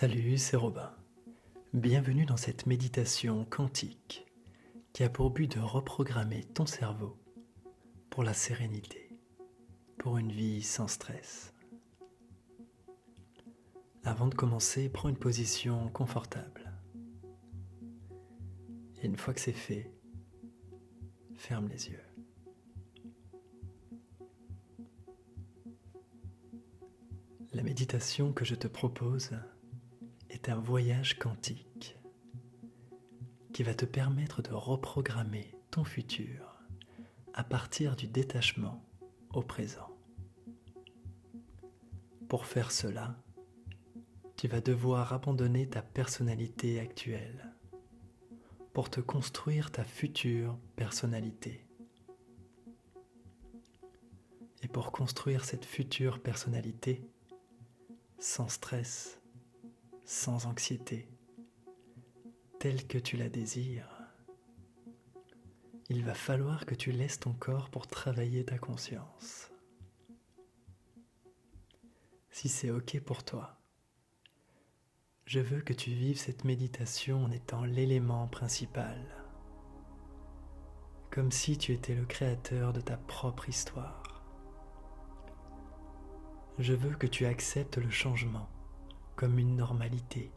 Salut, c'est Robin. Bienvenue dans cette méditation quantique qui a pour but de reprogrammer ton cerveau pour la sérénité, pour une vie sans stress. Avant de commencer, prends une position confortable. Et une fois que c'est fait, ferme les yeux. La méditation que je te propose est un voyage quantique qui va te permettre de reprogrammer ton futur à partir du détachement au présent. Pour faire cela, tu vas devoir abandonner ta personnalité actuelle pour te construire ta future personnalité. Et pour construire cette future personnalité, sans stress, sans anxiété, telle que tu la désires, il va falloir que tu laisses ton corps pour travailler ta conscience. Si c'est OK pour toi, je veux que tu vives cette méditation en étant l'élément principal, comme si tu étais le créateur de ta propre histoire. Je veux que tu acceptes le changement comme une normalité.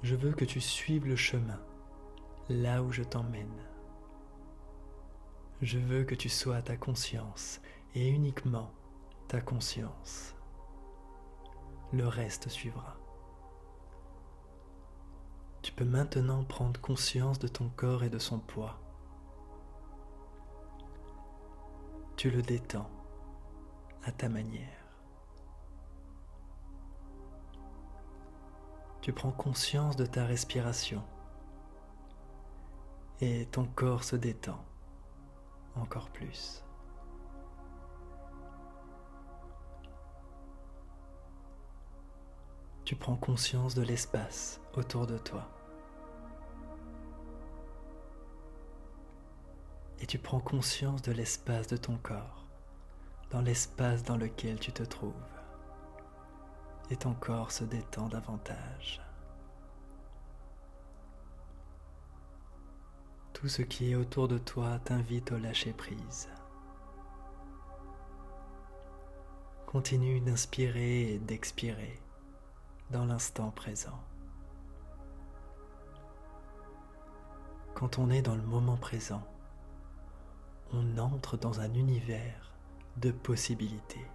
Je veux que tu suives le chemin là où je t'emmène. Je veux que tu sois ta conscience et uniquement ta conscience. Le reste suivra. Tu peux maintenant prendre conscience de ton corps et de son poids. Tu le détends à ta manière. Tu prends conscience de ta respiration et ton corps se détend encore plus. Tu prends conscience de l'espace autour de toi. Et tu prends conscience de l'espace de ton corps, dans l'espace dans lequel tu te trouves. Et ton corps se détend davantage. Tout ce qui est autour de toi t'invite au lâcher-prise. Continue d'inspirer et d'expirer dans l'instant présent. Quand on est dans le moment présent, on entre dans un univers de possibilités.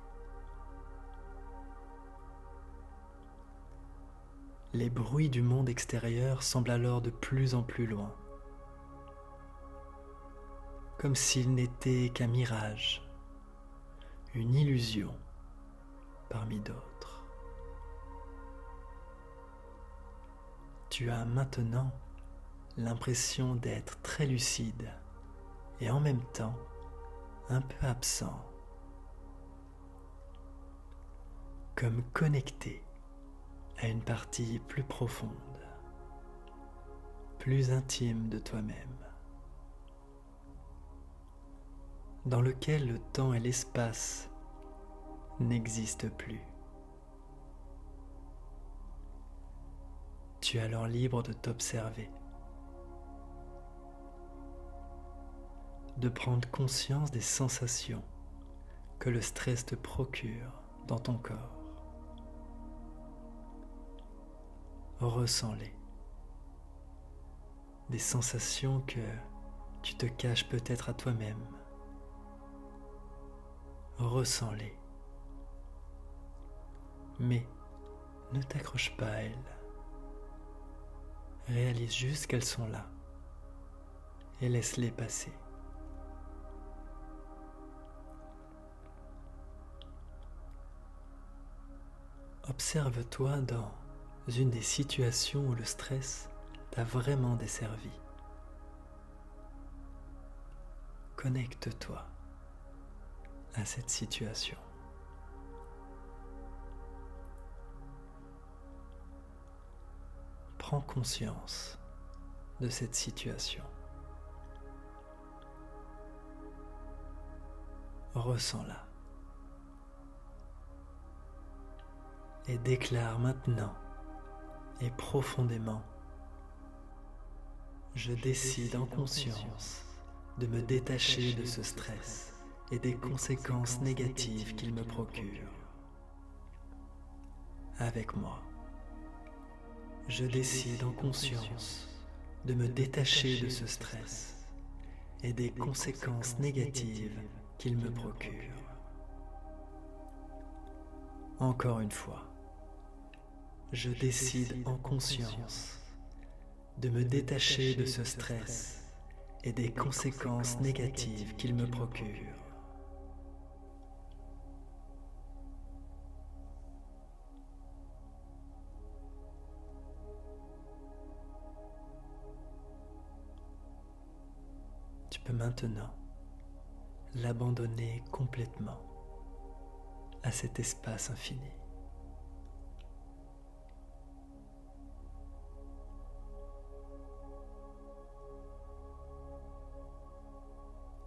Les bruits du monde extérieur semblent alors de plus en plus loin, comme s'ils n'étaient qu'un mirage, une illusion parmi d'autres. Tu as maintenant l'impression d'être très lucide et en même temps un peu absent, comme connecté à une partie plus profonde, plus intime de toi-même, dans lequel le temps et l'espace n'existent plus. Tu es alors libre de t'observer, de prendre conscience des sensations que le stress te procure dans ton corps. Ressens-les. Des sensations que tu te caches peut-être à toi-même. Ressens-les. Mais ne t'accroche pas à elles. Réalise juste qu'elles sont là et laisse-les passer. Observe-toi dans une des situations où le stress t'a vraiment desservi. Connecte-toi à cette situation. Prends conscience de cette situation. Ressens-la. et déclare maintenant et profondément: je décide en conscience de me détacher de ce stress et des conséquences négatives qu'il me procure. Avec moi, je décide en conscience de me détacher de ce stress et des conséquences négatives qu'il me procure. Encore une fois, je décide en conscience de me détacher de ce stress et des conséquences négatives qu'il me procure. Tu peux maintenant l'abandonner complètement à cet espace infini.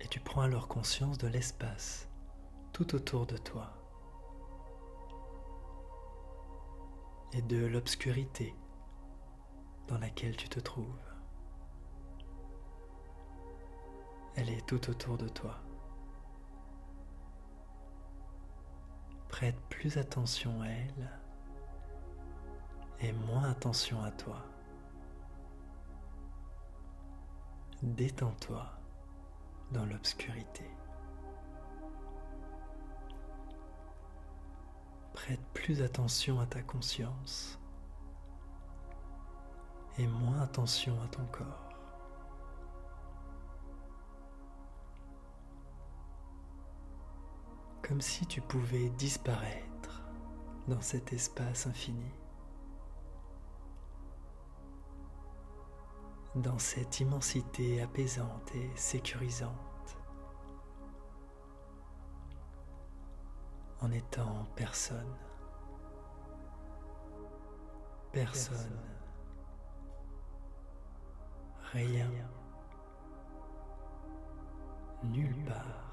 Et tu prends alors conscience de l'espace tout autour de toi et de l'obscurité dans laquelle tu te trouves. Elle est tout autour de toi. Prête plus attention à elle et moins attention à toi. Détends-toi dans l'obscurité. Prête plus attention à ta conscience et moins attention à ton corps. Comme si tu pouvais disparaître dans cet espace infini, dans cette immensité apaisante et sécurisante, en étant personne, rien, nulle part,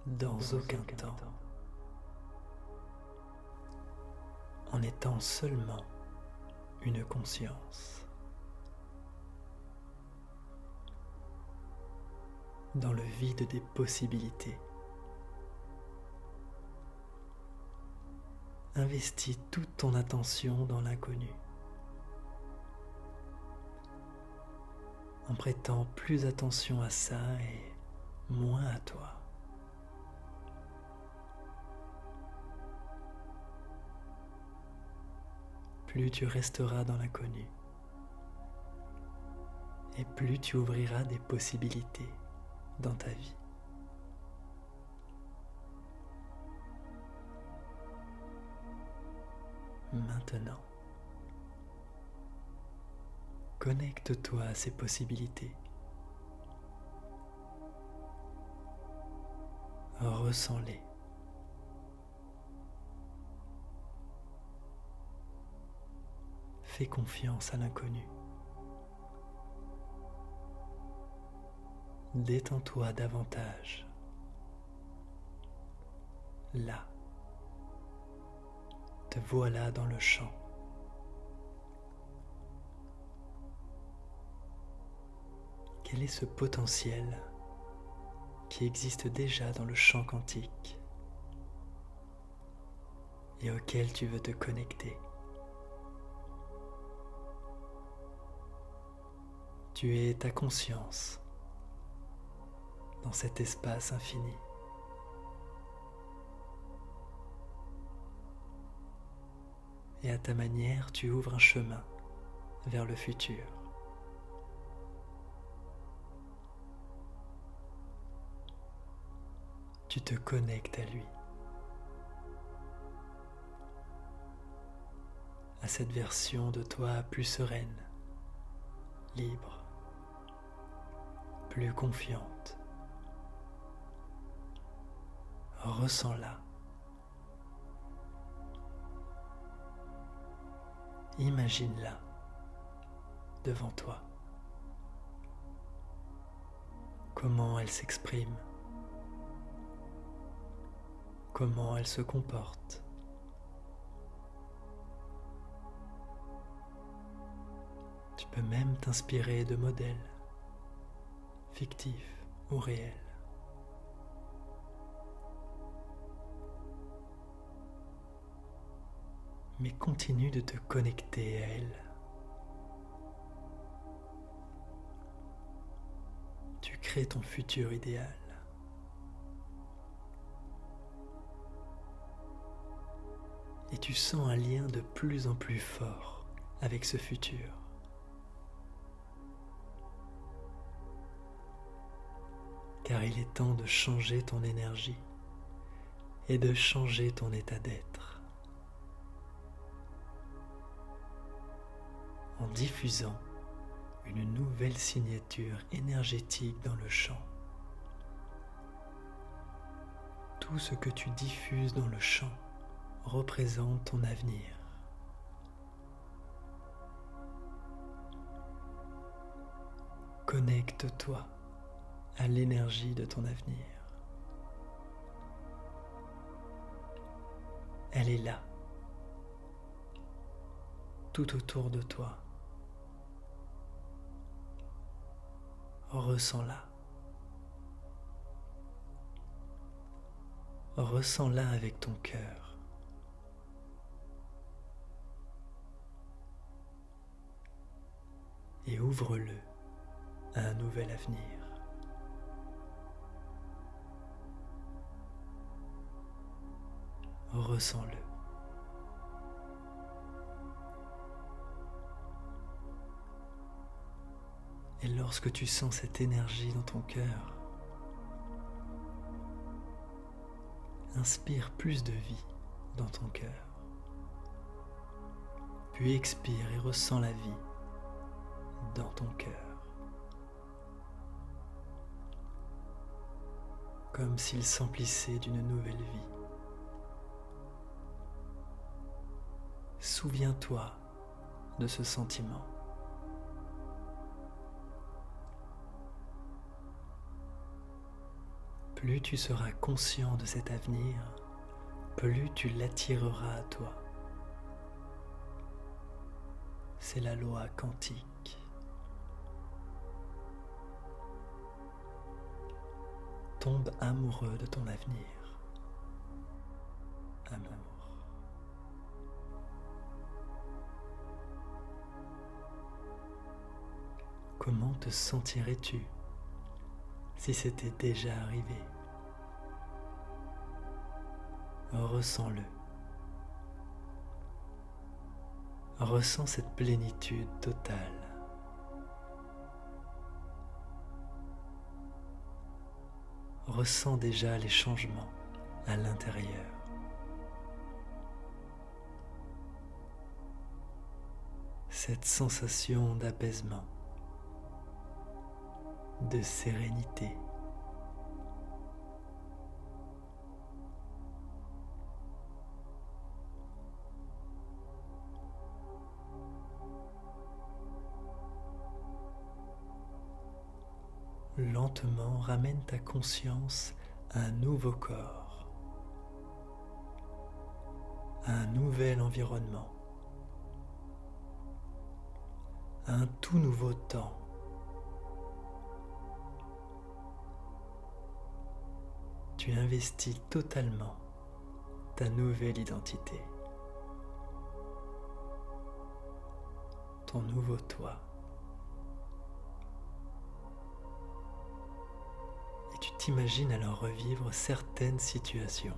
dans aucun temps, en étant seulement une conscience, dans le vide des possibilités. Investis toute ton attention dans l'inconnu, en prêtant plus attention à ça et moins à toi. Plus tu resteras dans l'inconnu, et plus tu ouvriras des possibilités dans ta vie. Maintenant, connecte-toi à ces possibilités. Ressens-les. Fais confiance à l'inconnu. Détends-toi davantage. Là, te voilà dans le champ. Quel est ce potentiel qui existe déjà dans le champ quantique et auquel tu veux te connecter? Tu es ta conscience dans cet espace infini. Et à ta manière, tu ouvres un chemin vers le futur. Tu te connectes à lui, à cette version de toi plus sereine, libre, plus confiante. Ressens-la. Imagine-la devant toi. Comment elle s'exprime, comment elle se comporte. Tu peux même t'inspirer de modèles, fictifs ou réels. Mais continue de te connecter à elle. Tu crées ton futur idéal. Et tu sens un lien de plus en plus fort avec ce futur. Car il est temps de changer ton énergie et de changer ton état d'être. En diffusant une nouvelle signature énergétique dans le champ. Tout ce que tu diffuses dans le champ représente ton avenir. Connecte-toi à l'énergie de ton avenir. Elle est là, tout autour de toi. Ressens-la. Ressens-la avec ton cœur. Et ouvre-le à un nouvel avenir. Ressens-le. Et lorsque tu sens cette énergie dans ton cœur, inspire plus de vie dans ton cœur. Puis expire et ressens la vie dans ton cœur. Comme s'il s'emplissait d'une nouvelle vie. Souviens-toi de ce sentiment. Plus tu seras conscient de cet avenir, plus tu l'attireras à toi. C'est la loi quantique. Tombe amoureux de ton avenir. Amour. Comment te sentirais-tu si c'était déjà arrivé? Ressens-le. Ressens cette plénitude totale. Ressens déjà les changements à l'intérieur. Cette sensation d'apaisement, de sérénité. Lentement, ramène ta conscience à un nouveau corps, à un nouvel environnement, à un tout nouveau temps. Tu investis totalement ta nouvelle identité, ton nouveau toi. Et tu t'imagines alors revivre certaines situations.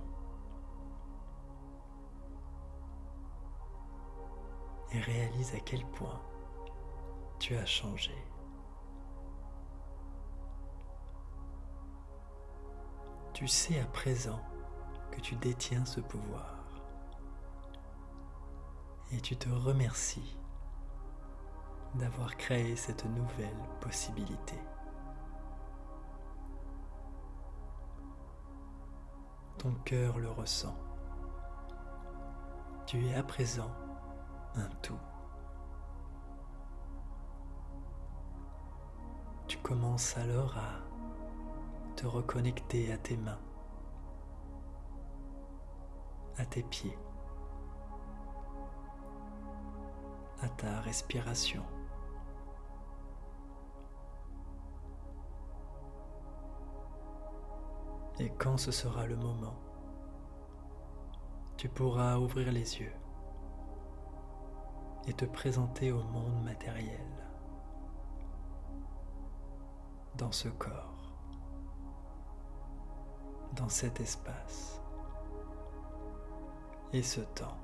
Et réalise à quel point tu as changé. Tu sais à présent que tu détiens ce pouvoir. Et tu te remercies d'avoir créé cette nouvelle possibilité. Ton cœur le ressent. Tu es à présent un tout. Tu commences alors à te reconnecter à tes mains, à tes pieds, à ta respiration. Et quand ce sera le moment, tu pourras ouvrir les yeux et te présenter au monde matériel, dans ce corps, dans cet espace et ce temps.